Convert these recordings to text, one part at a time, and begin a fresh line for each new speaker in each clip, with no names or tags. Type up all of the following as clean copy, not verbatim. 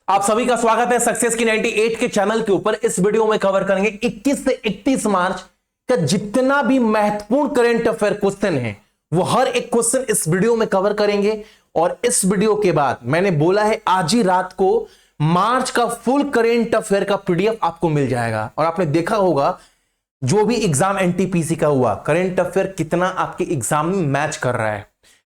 आप सभी का स्वागत है सक्सेस की 98 के चैनल के ऊपर। इस वीडियो में कवर करेंगे 21 से 31 मार्च का जितना भी महत्वपूर्ण करंट अफेयर क्वेश्चन है वो हर एक क्वेश्चन इस वीडियो में कवर करेंगे। और इस वीडियो के बाद मैंने बोला है आज ही रात को मार्च का फुल करंट अफेयर का पीडीएफ आपको मिल जाएगा। और आपने देखा होगा जो भी एग्जाम एनटीपीसी का हुआ करंट अफेयर कितना आपके एग्जाम में मैच कर रहा है,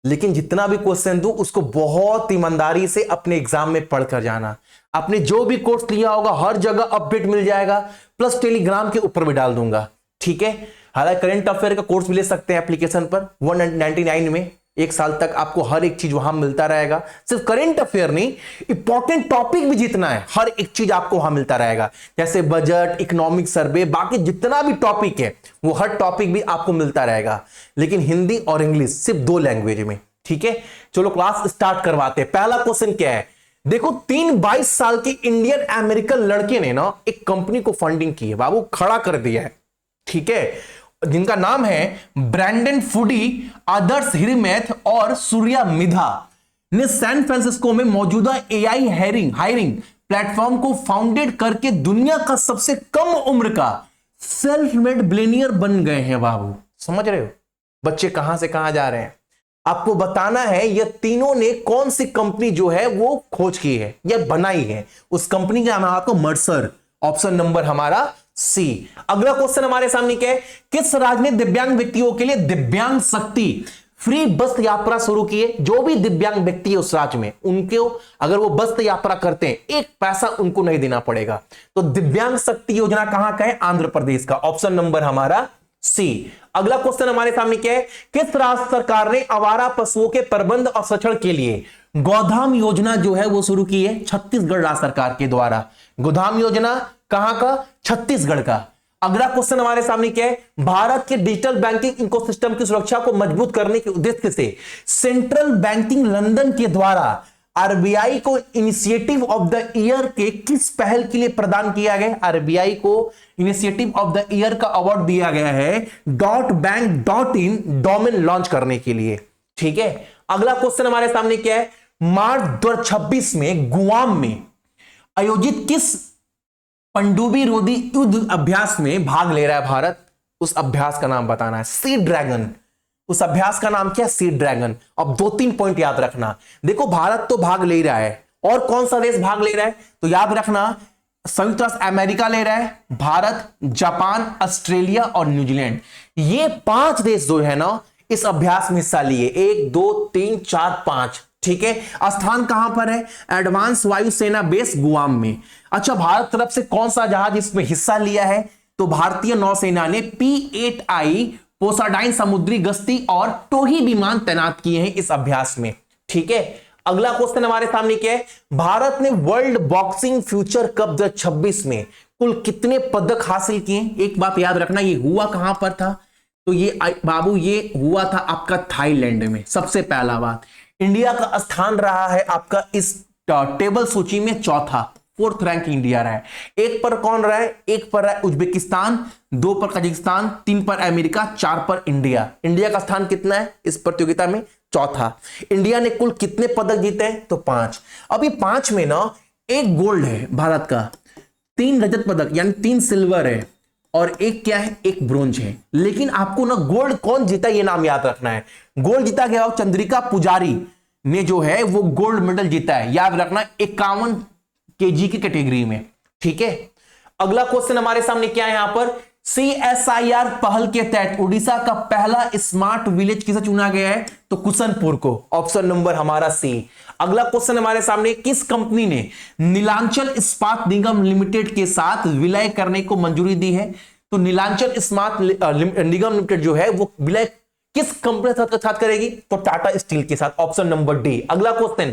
लेकिन जितना भी क्वेश्चन दूं उसको बहुत ईमानदारी से अपने एग्जाम में पढ़कर जाना। आपने जो भी कोर्स लिया होगा हर जगह अपडेट मिल जाएगा, प्लस टेलीग्राम के ऊपर भी डाल दूंगा, ठीक है। हालांकि करंट अफेयर का कोर्स भी ले सकते हैं एप्लीकेशन पर 199 में, एक साल तक आपको हर एक चीज वहां मिलता रहेगा। सिर्फ करंट अफेयर नहीं, इंपॉर्टेंट टॉपिक भी जितना है हर एक चीज आपको वहां मिलता रहेगा, जैसे बजट, इकोनॉमिक सर्वे, बाकी जितना भी टॉपिक है वो हर टॉपिक भी आपको मिलता रहेगा, लेकिन हिंदी और इंग्लिश सिर्फ 2 लैंग्वेज में, ठीक है। चलो क्लास स्टार्ट करवाते हैं। पहला क्वेश्चन क्या है, देखो 22 साल के इंडियन अमेरिकन लड़के ने ना एक कंपनी को फंडिंग की है, बाबू खड़ा कर दिया है, ठीक है, जिनका नाम है ब्रैंडन फूडी, आदर्श हिरमेथ और सूर्या मिधा ने सैन फ्रांसिस्को में मौजूदा एआई हायरिंग प्लेटफॉर्म को फाउंडेड करके दुनिया का सबसे कम उम्र का सेल्फ मेड बिलियनियर बन गए हैं। बाबू समझ रहे हो बच्चे कहां से कहां जा रहे हैं। आपको बताना है ये तीनों ने कौन सी कंपनी जो है वो खोज की है या बनाई है। उस कंपनी का नाम है आपको मर्सर, ऑप्शन नंबर हमारा सी। अगला क्वेश्चन हमारे सामने क्या है, किस राज्य ने दिव्यांग व्यक्तियों के लिए दिव्यांग शक्ति फ्री बस यात्रा शुरू की है। जो भी दिव्यांग व्यक्ति है उस राज्य में, उनके अगर वो बस यात्रा करते हैं 1 पैसा उनको नहीं देना पड़ेगा। तो दिव्यांग शक्ति योजना कहां का है, आंध्र प्रदेश का, ऑप्शन नंबर हमारा सी। अगला क्वेश्चन हमारे सामने क्या है, किस राज्य सरकार ने आवारा पशुओं के प्रबंध और संरक्षण के लिए गोधाम योजना जो है वो शुरू की है, छत्तीसगढ़ राज्य सरकार के द्वारा। गोधाम योजना कहां का, छत्तीसगढ़ का। अगला क्वेश्चन हमारे सामने क्या है, भारत के डिजिटल बैंकिंग इकोसिस्टम की सुरक्षा को मजबूत करने के उद्देश्य से सेंट्रल बैंकिंग लंदन के द्वारा आरबीआई को इनिशिएटिव ऑफ द ईयर के किस पहल के लिए प्रदान किया गया। आरबीआई को इनिशिएटिव ऑफ द ईयर का अवार्ड दिया गया है .bank.in डोमेन लॉन्च करने के लिए, ठीक है। अगला क्वेश्चन हमारे सामने क्या है, मार्च 2026 में गुआम में आयोजित किस पनडुब्बी रोधी युद्ध अभ्यास में भाग ले रहा है भारत। उस अभ्यास का नाम बताना है, सी ड्रैगन। उस अभ्यास का नाम क्या, सी ड्रैगन। अब 2-3 पॉइंट याद रखना। देखो भारत तो भाग ले रहा है, और कौन सा देश भाग ले रहा है, तो याद रखना संयुक्त राष्ट्र अमेरिका ले रहा है, भारत, जापान, ऑस्ट्रेलिया और न्यूजीलैंड। ये 5 देश जो है ना इस अभ्यास में हिस्सा लिए, 1 2 3 4 5, ठीक है। स्थान कहां पर है, एडवांस वायुसेना बेस गुआम में। अच्छा, भारत तरफ से कौन सा जहाज इसमें हिस्सा लिया है, तो भारतीय नौसेना ने P-8I पोसाडाइन समुद्री गश्ती और टोही विमान तैनात किए हैं इस अभ्यास में, ठीक है। अगला क्वेश्चन हमारे सामने क्या है, भारत ने वर्ल्ड बॉक्सिंग फ्यूचर कप 2026 में कुल कितने पदक हासिल किए। एक बात याद रखना, ये हुआ कहां पर था, तो ये बाबू ये हुआ था आपका थाईलैंड में। सबसे पहला बात, इंडिया का स्थान रहा है आपका इस टेबल सूची में चौथा, 4th रैंक इंडिया रहा है। 1 पर कौन रहा है, 1 पर रहा है उज्बेकिस्तान, 2 पर कजाकिस्तान, 3 पर अमेरिका, 4 पर इंडिया। इंडिया का स्थान कितना है इस प्रतियोगिता में, चौथा। इंडिया ने कुल कितने पदक जीते हैं, तो 5। अभी 5 में ना 1 गोल्ड है भारत का, 3 रजत पदक यानी 3 सिल्वर है, और 1 क्या है, 1 ब्रोंज है। लेकिन आपको ना गोल्ड कौन जीता ये नाम याद रखना है। गोल्ड जीता गया चंद्रिका पुजारी ने जो है वो गोल्ड मेडल जीता है, याद रखना 51 केजी की कैटेगरी में, ठीक है। अगला क्वेश्चन हमारे सामने क्या है, यहां पर CSIR पहल के तहत उड़ीसा का पहला स्मार्ट विलेज किसे चुना गया है, तो कुशनपुर को, ऑप्शन नंबर हमारा सी। अगला क्वेश्चन हमारे सामने, किस कंपनी ने नीलांचल इस्पात निगम लिमिटेड के साथ विलय करने को मंजूरी दी है, तो नीलांचल इस्पात निगम लिमिटेड जो है वो विलय किस कंपनी के साथ करेगी, तो टाटा स्टील के साथ, ऑप्शन नंबर डी। अगला क्वेश्चन,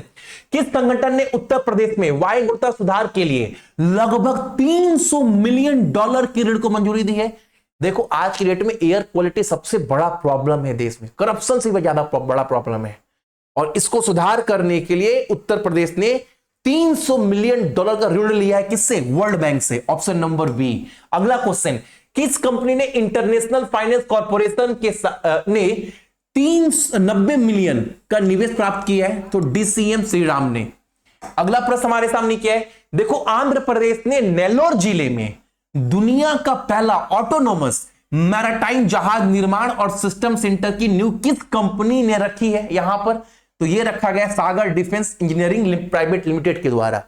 किस संगठन ने उत्तर प्रदेश में वायु गुणवत्ता सुधार के लिए लगभग $300 मिलियन की ऋण को मंजूरी दी है। देखो आज की डेट में एयर क्वालिटी सबसे बड़ा प्रॉब्लम है देश में, करप्शन से भी ज्यादा बड़ा प्रॉब्लम है, और इसको सुधार करने के लिए उत्तर प्रदेश ने $300 मिलियन का ऋण लिया है, किससे, वर्ल्ड बैंक से, ऑप्शन नंबर बी। अगला क्वेश्चन, किस कंपनी ने इंटरनेशनल फाइनेंस कॉर्पोरेशन के ने 390 मिलियन का निवेश प्राप्त किया है, तो DCM श्रीराम ने। अगला प्रश्न हमारे सामने क्या है, देखो आंध्र प्रदेश ने नेल्लोर जिले में दुनिया का पहला ऑटोनोमस मैराटाइम जहाज निर्माण और सिस्टम सेंटर की नींव किस कंपनी ने रखी है यहां पर? तो यह रखा गया सागर डिफेंस इंजीनियरिंग प्राइवेट लिमिटेड के द्वारा।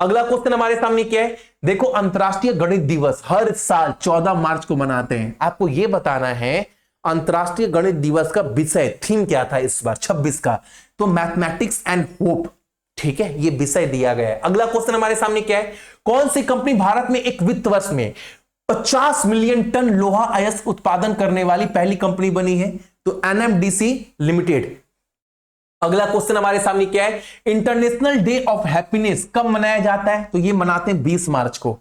अगला क्वेश्चन हमारे सामने क्या है, देखो अंतरराष्ट्रीय गणित दिवस हर साल 14 मार्च को मनाते हैं। आपको यह बताना है अंतरराष्ट्रीय गणित दिवस का विषय थीम क्या था इस बार 26 का, तो मैथमेटिक्स एंड होप, ठीक है, ये विषय दिया गया है। अगला क्वेश्चन हमारे सामने क्या है, कौन सी कंपनी भारत में एक वित्त वर्ष में 50 मिलियन टन लोहा अयस्क उत्पादन करने वाली पहली कंपनी बनी है? तो एनएमडीसी लिमिटेड। अगला क्वेश्चन हमारे सामने क्या है, इंटरनेशनल डे ऑफ हैप्पीनेस कब मनाया जाता है? तो ये मनाते हैं 20 मार्च को।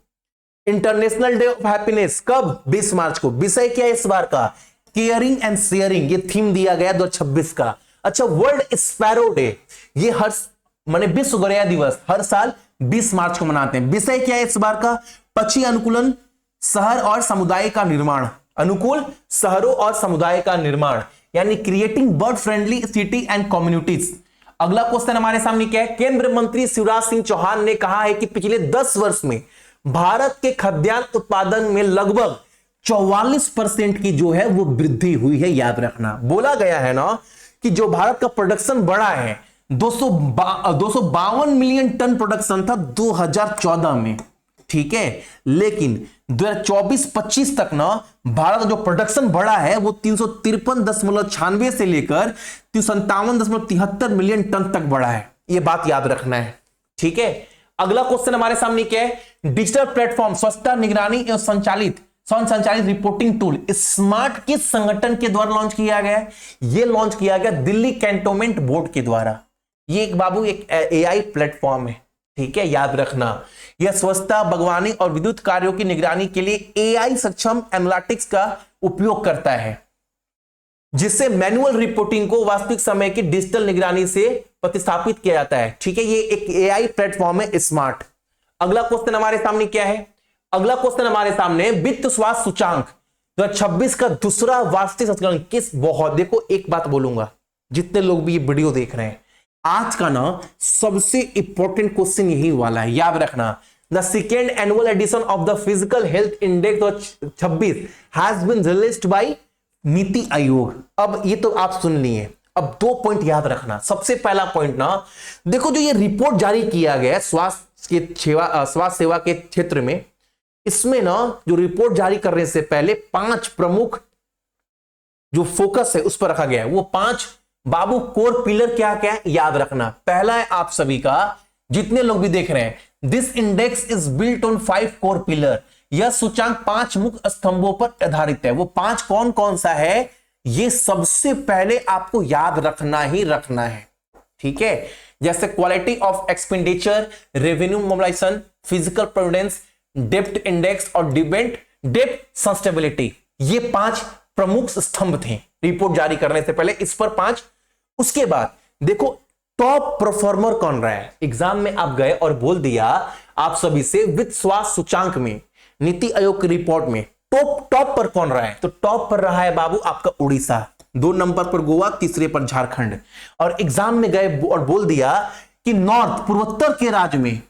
इंटरनेशनल डे ऑफ हैप्पीनेस कब? 20 मार्च को। विषय क्या है इस बार का? केयरिंग एंड शेयरिंग, ये थीम दिया गया 2026 का। अच्छा, वर्ल्ड स्पैरो डे, ये हर माने विश्व गौरैया दिवस हर साल 20 मार्च को मनाते हैं। विषय क्या है इस बार का? पक्षी अनुकूलन शहर और समुदाय का निर्माण, अनुकूल शहरों और समुदाय का निर्माण, यानी creating bird friendly city and communities. अगला क्वेश्चन हमारे सामने क्या है, केंद्रीय मंत्री शिवराज सिंह चौहान ने कहा है कि पिछले 10 वर्ष में भारत के खाद्यान्न उत्पादन में लगभग 44% की जो है वो वृद्धि हुई है। याद रखना, बोला गया है ना कि जो भारत का प्रोडक्शन बढ़ा है 252 मिलियन टन प्रोडक्शन था 2014 में, ठीक है, लेकिन 2024-25 तक ना भारत का जो प्रोडक्शन बढ़ा है वो 353.96 से लेकर 357.73 मिलियन टन तक बढ़ा है। ये बात याद रखना है, ठीक है। अगला क्वेश्चन हमारे सामने क्या है, डिजिटल प्लेटफॉर्म स्वच्छता निगरानी एवं संचालित रिपोर्टिंग टूल स्मार्ट किस संगठन के द्वारा लॉन्च किया गया है? यह लॉन्च किया गया दिल्ली कैंटोनमेंट बोर्ड के द्वारा। ये एक बाबू एक एआई प्लेटफॉर्म है, ठीक है, याद रखना। यह स्वच्छता, बागवानी और विद्युत कार्यों की निगरानी के लिए एआई सक्षम एनालिटिक्स का उपयोग करता है, जिससे मैनुअल रिपोर्टिंग को वास्तविक समय की डिजिटल निगरानी से प्रतिस्थापित किया जाता है, ठीक है। ये एक एआई प्लेटफॉर्म है स्मार्ट। अगला क्वेश्चन हमारे सामने क्या है, अगला क्वेश्चन हमारे सामने वित्त स्वास्थ्य सूचांक 2026 का दूसरा वार्षिक संस्करण किस, बहुत देखो एक बात बोलूंगा, जितने लोग भी ये वीडियो देख रहे हैं, आज का ना सबसे इंपॉर्टेंट क्वेश्चन यही वाला है, याद रखना। The second annual edition of the physical health index 2026 has been released by NITI Aayog. अब ये तो आप सुन लिए, अब 2 पॉइंट याद रखना। सबसे पहला पॉइंट ना, देखो जो ये रिपोर्ट जारी किया गया स्वास्थ्य सेवा के क्षेत्र में, इसमें ना जो रिपोर्ट जारी करने से पहले 5 प्रमुख जो फोकस है उस पर रखा गया है। वो 5 बाबू कोर पिलर क्या क्या है याद रखना। पहला है आप सभी का, जितने लोग भी देख रहे हैं, this index is built on 5 core pillar. यह सूचांक 5 मुख्य स्तंभों पर आधारित है। वो 5 कौन कौन सा है, ये सबसे पहले आपको याद रखना ही रखना है, ठीक है। जैसे quality of expenditure, revenue mobilisation, physical providence, depth index और डेप्थ सस्टेनेबिलिटी। ये 5 प्रमुख स्तंभ थे रिपोर्ट जारी करने से पहले, इस पर 5। उसके बाद देखो टॉप परफॉर्मर कौन रहा है। एग्जाम में आप गए और बोल दिया आप सभी से वित्त स्वास्थ्य सूचांक में नीति आयोग की रिपोर्ट में टॉप पर कौन रहा है, तो टॉप पर रहा है बाबू आपका उड़ीसा, 2 नंबर पर गोवा, तीसरे पर झारखंड। और एग्जाम में गए और बोल दिया कि नॉर्थ पूर्वोत्तर के राज्य में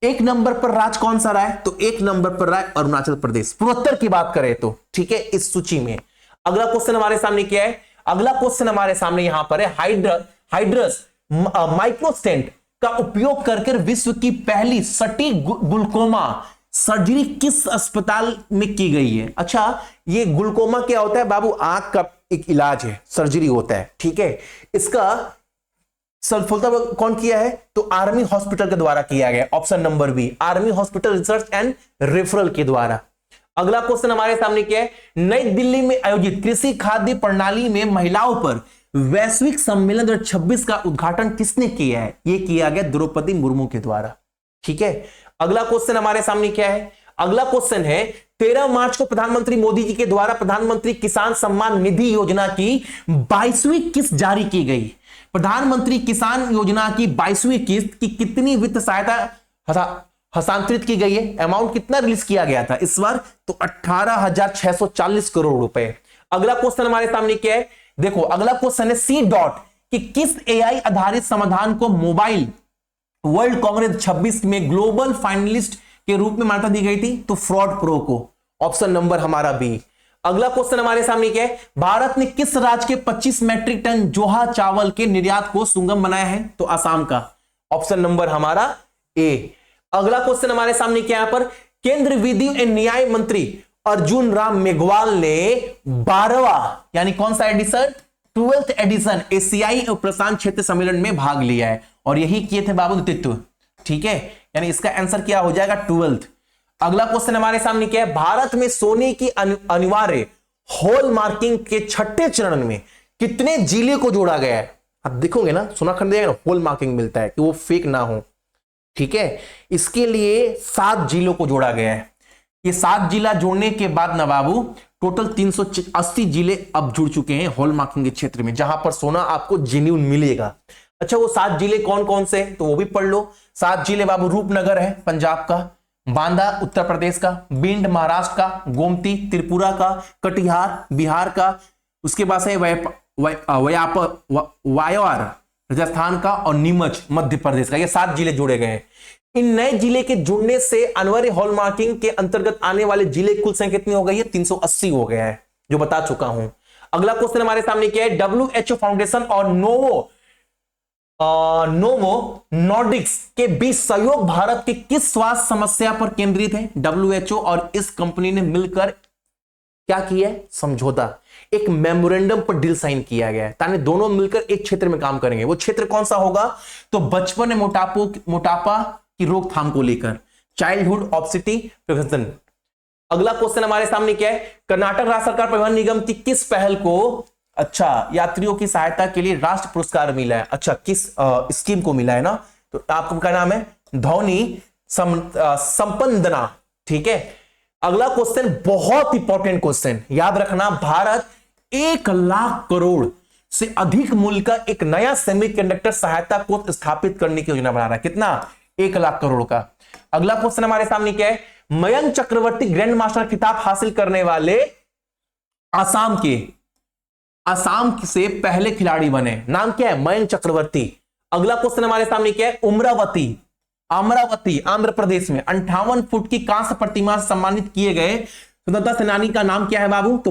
1 नंबर पर राज्य कौन सा रहा है, तो 1 नंबर पर रहा है अरुणाचल प्रदेश, पूर्वोत्तर की बात करें तो, ठीक है, इस सूची में। अगला क्वेश्चन हमारे सामने क्या है, अगला क्वेश्चन हमारे सामने यहां पर है हाइड्रस माइक्रोस्टेंट का उपयोग करके विश्व की पहली सटीक ग्लूकोमा सर्जरी किस अस्पताल में की गई है। अच्छा, ये ग्लूकोमा क्या होता है बाबू, आंख का एक इलाज है, सर्जरी होता है, ठीक है। इसका सफलता कौन किया है, तो आर्मी हॉस्पिटल के द्वारा किया गया। Option number B, army hospital research and referral के द्वारा। अगला क्वेश्चन हमारे सामने क्या है, नई दिल्ली में आयोजित कृषि खाद्य प्रणाली में महिलाओं पर वैश्विक सम्मेलन 2026 का उद्घाटन किसने किया है, यह किया गया द्रौपदी मुर्मू के द्वारा, ठीक है। अगला क्वेश्चन हमारे सामने क्या है, अगला क्वेश्चन है 13 मार्च को प्रधानमंत्री मोदी जी के द्वारा प्रधानमंत्री किसान सम्मान निधि योजना की 22वीं किस्त जारी की गई। प्रधानमंत्री किसान योजना की 22वीं किस्त की कितनी वित्त सहायता हस्तांतरित की गई है, अमाउंट कितना रिलीज किया गया था इस बार, तो 18,640 करोड़ रुपए। अगला क्वेश्चन हमारे सामने क्या है, देखो अगला क्वेश्चन है सी डॉट कि किस एआई आधारित समाधान को मोबाइल वर्ल्ड कांग्रेस 26 में ग्लोबल फाइनलिस्ट के रूप में मान्यता दी गई थी? तो फ्रॉड प्रो को, ऑप्शन नंबर हमारा बी। अगला क्वेश्चन हमारे सामने क्या है? भारत ने किस राज्य के 25 मैट्रिक टन जोहा चावल के निर्यात को सुगम बनाया है? तो असम का, ऑप्शन नंबर हमारा ए। अगला क्वेश्चन हमारे सामने क्या है? पर केंद्र विधि एवं न्याय मंत्री अर्जुन राम मेघवाल ने 12वां यानी कौन सा एडिशन? 12th एडिशन एशियाई और प्रशांत क्षेत्र सम्मेलन में भाग लिया है और यही किए थे बाबू नेतृत्व। ठीक है, यानी इसका आंसर क्या हो जाएगा? 12th। अगला क्वेश्चन हमारे सामने क्या है? भारत में सोने की अनिवार्य हॉल मार्किंग के 6ठे चरण में कितने जिले को जोड़ा गया है? आप देखोगे ना, सोना खरीदेगा ना, हॉल मार्किंग मिलता है कि वो फेक ना हो। ठीक है, इसके लिए 7 जिलों को जोड़ा गया है। ये 7 जिला जोड़ने के बाद ना बाबू टोटल 380 जिले अब जुड़ चुके हैं हॉल मार्किंग के क्षेत्र में, जहां पर सोना आपको जेन्युइन मिलेगा। अच्छा, वो 7 जिले कौन कौन से? तो वो भी पढ़ लो। 7 जिले बाबू, रूपनगर है पंजाब का, बांदा उत्तर प्रदेश का, भिंड महाराष्ट्र का, गोमती त्रिपुरा का, कटिहार बिहार का, उसके बाद है वायवार राजस्थान का और नीमच मध्य प्रदेश का। ये 7 जिले जोड़े गए हैं। इन नए जिले के जुड़ने से अनिवार्य हॉलमार्किंग के अंतर्गत आने वाले जिले कुल संख्या कितनी हो गई है? 380 हो गया है, जो बता चुका हूं। अगला क्वेश्चन हमारे सामने क्या है? WHO फाउंडेशन और नोवो नॉर्डिक्स के बीच सहयोग भारत की किस स्वास्थ्य समस्या पर केंद्रित है? WHO और इस कंपनी ने मिलकर क्या किया है? समझौता, एक मेमोरेंडम पर डील साइन किया गया है, ताकि दोनों मिलकर एक क्षेत्र में काम करेंगे। वो क्षेत्र कौन सा होगा? तो बचपन में मोटापा की रोकथाम को लेकर, चाइल्डहुड ऑबेसिटी प्रिवेंशन। अगला क्वेश्चन हमारे सामने क्या है? कर्नाटक राज्य सरकार परिवहन निगम की किस पहल को यात्रियों की सहायता के लिए राष्ट्र पुरस्कार मिला है? अच्छा, किस स्कीम को मिला है ना? तो आपका नाम है धौनी संपन्ना। ठीक है, अगला क्वेश्चन बहुत इंपॉर्टेंट क्वेश्चन, याद रखना। भारत 1 लाख करोड़ से अधिक मूल्य का एक नया सेमीकंडक्टर सहायता को स्थापित करने की योजना बना रहा है। कितना? 1 लाख करोड़ का। अगला क्वेश्चन हमारे सामने क्या है? मयंक चक्रवर्ती ग्रैंड मास्टर खिताब हासिल करने वाले असम से पहले खिलाड़ी बने। नाम क्या है? मयंक चक्रवर्ती। अगला क्वेश्चन हमारे सामने क्या है? अमरावती आंध्र प्रदेश में 58 फुट की कांस्य प्रतिमा से सम्मानित किए गए स्वतंत्रता सेनानी का नाम क्या है बाबू? तो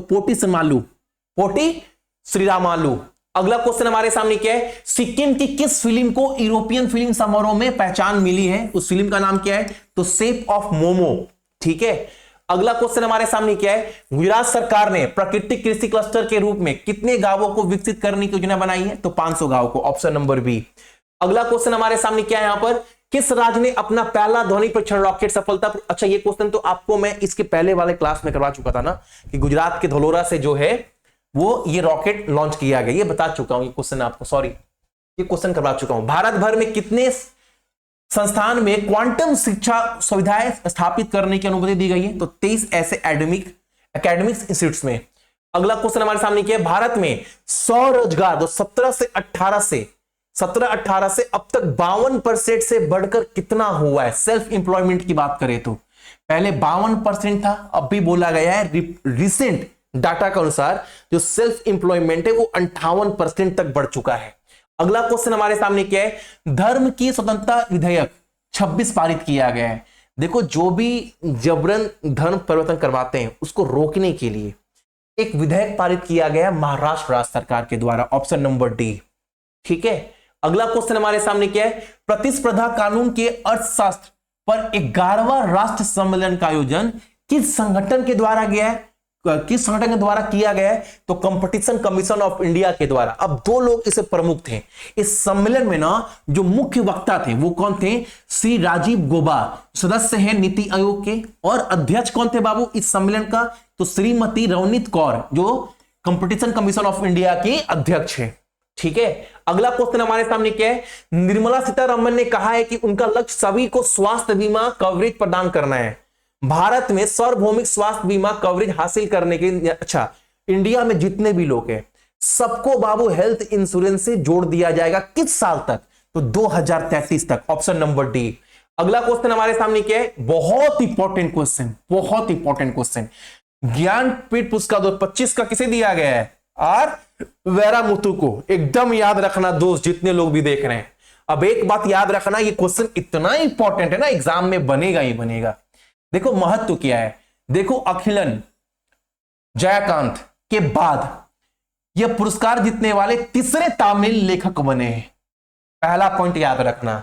पोटी श्रीरामालू। अगला क्वेश्चन हमारे सामने क्या है? सिक्किम की किस फिल्म को यूरोपियन फिल्म समारोह में पहचान मिली है? उस फिल्म का नाम क्या है? तो शेप ऑफ मोमो। ठीक है, अगला क्वेश्चन हमारे सामने क्या है? गुजरात सरकार ने प्राकृतिक कृषि क्लस्टर के रूप में कितने गांवों को विकसित करने की योजना बनाई है? तो 500 गांवों को, ऑप्शन नंबर बी। अगला क्वेश्चन हमारे सामने क्या है? यहां पर किस राज्य ने अपना पहला ध्वनि परीक्षण रॉकेट सफलता? अच्छा, ये क्वेश्चन तो आपको मैं इसके पहले वाले क्लास में करवा चुका था ना, कि गुजरात के धोलोरा से जो है वो ये रॉकेट लॉन्च किया गया, ये बता चुका हूं। ये क्वेश्चन आपको, सॉरी, ये क्वेश्चन करवा चुका हूं। भारत भर में कितने संस्थान में क्वांटम शिक्षा सुविधाएं स्थापित करने की अनुमति दी गई है? तो 23 ऐसे एकेडमिक्स इंस्टीट्यूट्स में। अगला क्वेश्चन हमारे सामने क्या है? भारत में स्वरोजगार जो 17 से 18 से अब तक 52% से बढ़कर कितना हुआ है? सेल्फ इंप्लॉयमेंट की बात करें तो पहले 52% था, अब भी बोला गया है रिसेंट डाटा के अनुसार जो सेल्फ इंप्लॉयमेंट है वो 58% तक बढ़ चुका है। अगला क्वेश्चन हमारे सामने क्या है? धर्म की स्वतंत्रता विधेयक 26 पारित किया गया है। देखो, जो भी जबरन धर्म परिवर्तन करवाते हैं उसको रोकने के लिए एक विधेयक पारित किया गया महाराष्ट्र राज्य सरकार के द्वारा, ऑप्शन नंबर डी। ठीक है, अगला क्वेश्चन हमारे सामने क्या है? प्रतिस्पर्धा कानून के अर्थशास्त्र पर 11वां राष्ट्र सम्मेलन का आयोजन किस संगठन के द्वारा किया गया है? तो कंपटीशन कमीशन ऑफ इंडिया के द्वारा। अब 2 लोग इसे प्रमुख थे इस सम्मेलन में ना, जो मुख्य वक्ता थे वो कौन थे? श्री राजीव गौबा, सदस्य हैं नीति आयोग के, और अध्यक्ष कौन थे बाबू इस सम्मेलन का? तो श्रीमती रवनीत कौर, जो कंपटीशन कमीशन ऑफ इंडिया की अध्यक्ष है। ठीक है, अगला क्वेश्चन हमारे सामने क्या है? निर्मला सीतारमण ने कहा है कि उनका लक्ष्य सभी को स्वास्थ्य बीमा कवरेज प्रदान करना है। भारत में सार्वभौमिक स्वास्थ्य बीमा कवरेज हासिल करने के, इंडिया में जितने भी लोग हैं सबको बाबू हेल्थ इंश्योरेंस से जोड़ दिया जाएगा। किस साल तक? तो 2033 तक, ऑप्शन नंबर डी। अगला क्वेश्चन हमारे सामने क्या है? बहुत इंपॉर्टेंट क्वेश्चन, ज्ञानपीठ पुरस्कार 2025 का किसे दिया गया है? आर वेरामुथु को। एकदम याद रखना दोस्त, जितने लोग भी देख रहे हैं, अब एक बात याद रखना, ये क्वेश्चन इतना इंपॉर्टेंट है ना, एग्जाम में बनेगा ही बनेगा। देखो महत्व क्या है, देखो अखिलन जयकांत के बाद यह पुरस्कार जीतने वाले तीसरे तमिल लेखक बने हैं। पहला पॉइंट याद रखना।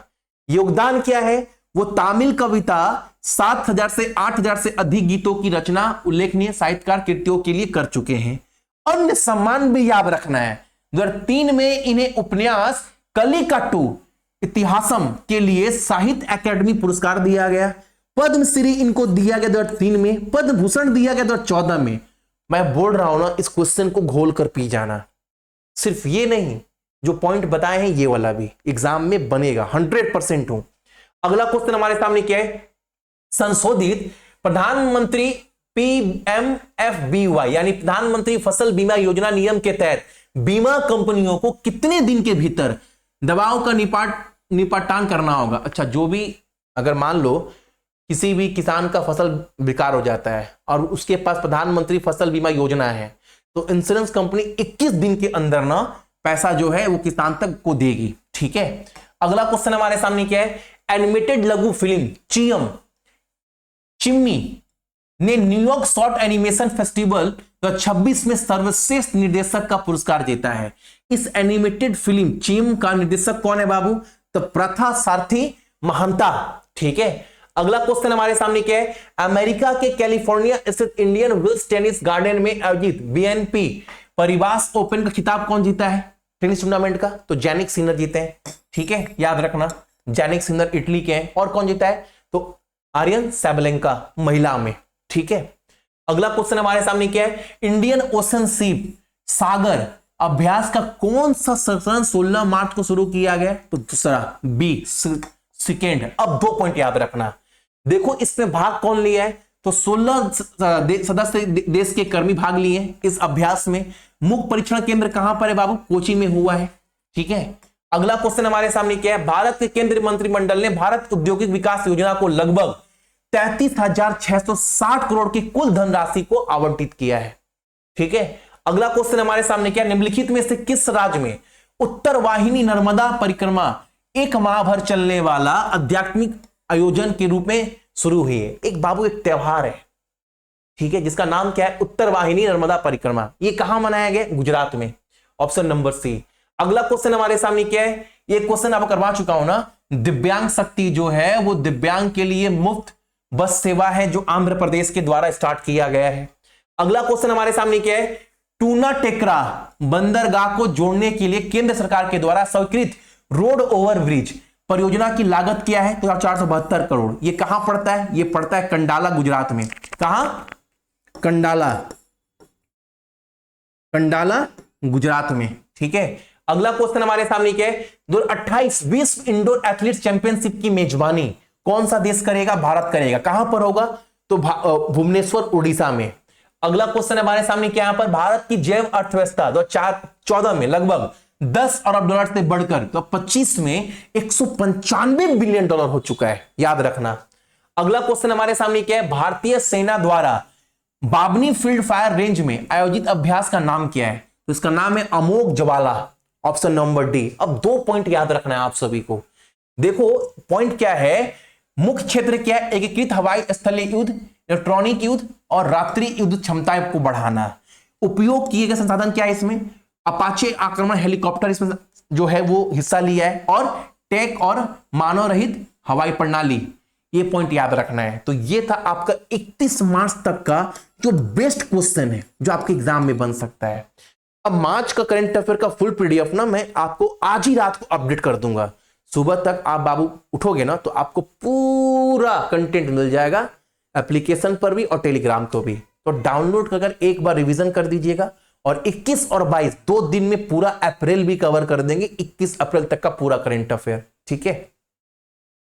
योगदान क्या है, वो तमिल कविता 7,000 से 8,000 से अधिक गीतों की रचना उल्लेखनीय साहित्यकार कृतियों के लिए कर चुके हैं। अन्य सम्मान भी याद रखना है। 2003 में इन्हें उपन्यास कलिकट्टू इतिहासम के लिए साहित्य अकादमी पुरस्कार दिया गया। पद्मश्री इनको दिया गया 2003 में, पद्म भूषण दिया गया 2014 में। मैं बोल रहा हूं ना, इस क्वेश्चन को घोल कर पी जाना। सिर्फ ये नहीं, जो पॉइंट बताए हैं ये वाला भी एग्जाम में बनेगा, 100% हूं। अगला क्वेश्चन हमारे सामने क्या है, संशोधित प्रधानमंत्री PMFBY यानी प्रधानमंत्री फसल बीमा योजना नियम के तहत बीमा कंपनियों को कितने दिन के भीतर दवाओं का निपटान करना होगा। अच्छा, जो भी अगर मान लो किसी भी किसान का फसल बेकार हो जाता है और उसके पास प्रधानमंत्री फसल बीमा योजना है, तो इंश्योरेंस कंपनी 21 दिन के अंदर ना पैसा जो है वो किसान तक को देगी। ठीक है, अगला क्वेश्चन हमारे सामने क्या है, एनिमेटेड लघु फिल्म चिम्मी ने न्यूयॉर्क शॉर्ट एनिमेशन फेस्टिवल 2026 में सर्वश्रेष्ठ निर्देशक का पुरस्कार जीता है। इस एनिमेटेड फिल्म चिम का निर्देशक कौन है बाबू, तो प्रथा सारथी महंता। ठीक है, अगला क्वेश्चन हमारे सामने क्या है, अमेरिका के कैलिफोर्निया स्थित इंडियन वेल्स टेनिस गार्डन में आयोजित BNP परिवास ओपन का खिताब कौन जीता है टेनिस टूर्नामेंट का, तो जैनिक सिनर जीते हैं। ठीक है, याद रखना, जैनिक सिनर इटली के हैं। और कौन जीता है, तो आर्यन सैबलेंका महिला में। ठीक है, अगला क्वेश्चन हमारे सामने क्या है, इंडियन ओशन सीप सागर अभ्यास का कौन सा संस्करण 16 मार्च को शुरू किया गया, तो दूसरा बी सेकेंड। अब 2 पॉइंट याद रखना। देखो इसमें भाग कौन लिया है, तो 16 सदस्य देश के कर्मी भाग लिए हैं इस अभ्यास में। मुख्य परीक्षण केंद्र कहां पर है बाबू, कोची में हुआ है। ठीक है, अगला क्वेश्चन हमारे सामने क्या है, भारत के केंद्रीय मंत्रिमंडल ने भारत औद्योगिक विकास योजना को लगभग 33,660 करोड़ की कुल धनराशि को आवंटित किया है। ठीक है, अगला क्वेश्चन हमारे सामने क्या, निम्नलिखित में से किस राज्य में उत्तर वाहिनी नर्मदा परिक्रमा 1 माह भर चलने वाला आध्यात्मिक आयोजन के रूप में शुरू हुई है। एक बाबू एक त्योहार है, ठीक है, जिसका नाम क्या है, उत्तर वाहिनी नर्मदा परिक्रमा। ये कहां मनाया गया, गुजरात में, ऑप्शन नंबर सी। अगला क्वेश्चन हमारे सामने क्या है, ये क्वेश्चन आप करवा चुका हूं ना, दिव्यांग शक्ति जो है वो दिव्यांग के लिए मुफ्त बस सेवा है जो आंध्र प्रदेश के द्वारा स्टार्ट किया गया है। अगला क्वेश्चन हमारे सामने क्या है, टूना टेकरा बंदरगाह को जोड़ने के लिए केंद्र सरकार के द्वारा स्वीकृत रोड ओवर ब्रिज परियोजना की लागत क्या है, तो 472 करोड़। ये कहां पड़ता है, ये पड़ता है कंडाला गुजरात में। कहां, कंडाला गुजरात में। ठीक है, अगला क्वेश्चन हमारे सामने क्या है, 2028 विश्व इंडोर एथलीट चैंपियनशिप की मेजबानी कौन सा देश करेगा, भारत करेगा। कहां पर होगा, तो भुवनेश्वर उड़ीसा में। अगला क्वेश्चन हमारे सामने क्या, यहां पर भारत की जैव अर्थव्यवस्था 2014 में लगभग 10 अरब डॉलर से बढ़कर तो 25 में 195 बिलियन डॉलर हो चुका है, याद रखना। अगला क्वेश्चन हमारे सामने क्या है, भारतीय सेना द्वारा बाबनी फील्ड फायर रेंज में आयोजित अभ्यास का नाम क्या है, तो इसका नाम है अमोघ ज्वाला, ऑप्शन नंबर डी। अब 2 पॉइंट याद रखना है आप सभी को। देखो पॉइंट क्या है, मुख्य क्षेत्र क्या है, एकीकृत हवाई स्थलीय युद्ध, इलेक्ट्रॉनिक युद्ध और रात्रि युद्ध क्षमताएं को बढ़ाना। उपयोग किए गए संसाधन क्या है इसमें, अपाचे आक्रमण हेलीकॉप्टर इसमें जो है वो हिस्सा लिया है, और टेक और मानव रहित हवाई प्रणाली, ये पॉइंट याद रखना है। तो ये था आपका 31 मार्च तक का जो बेस्ट क्वेश्चन है जो आपके एग्जाम में बन सकता है। अब मार्च का करंट अफेयर का फुल पीडीएफ ना मैं आपको आज ही रात को अपडेट कर दूंगा। सुबह तक आप बाबू उठोगे ना तो आपको पूरा कंटेंट मिल जाएगा, एप्लीकेशन पर भी और टेलीग्राम तो भी। तो डाउनलोड कर एक बार रिवीजन कर दीजिएगा, और 21 और 22 2 दिन में पूरा अप्रैल भी कवर कर देंगे, 21 अप्रैल तक का पूरा करंट अफेयर। ठीक है।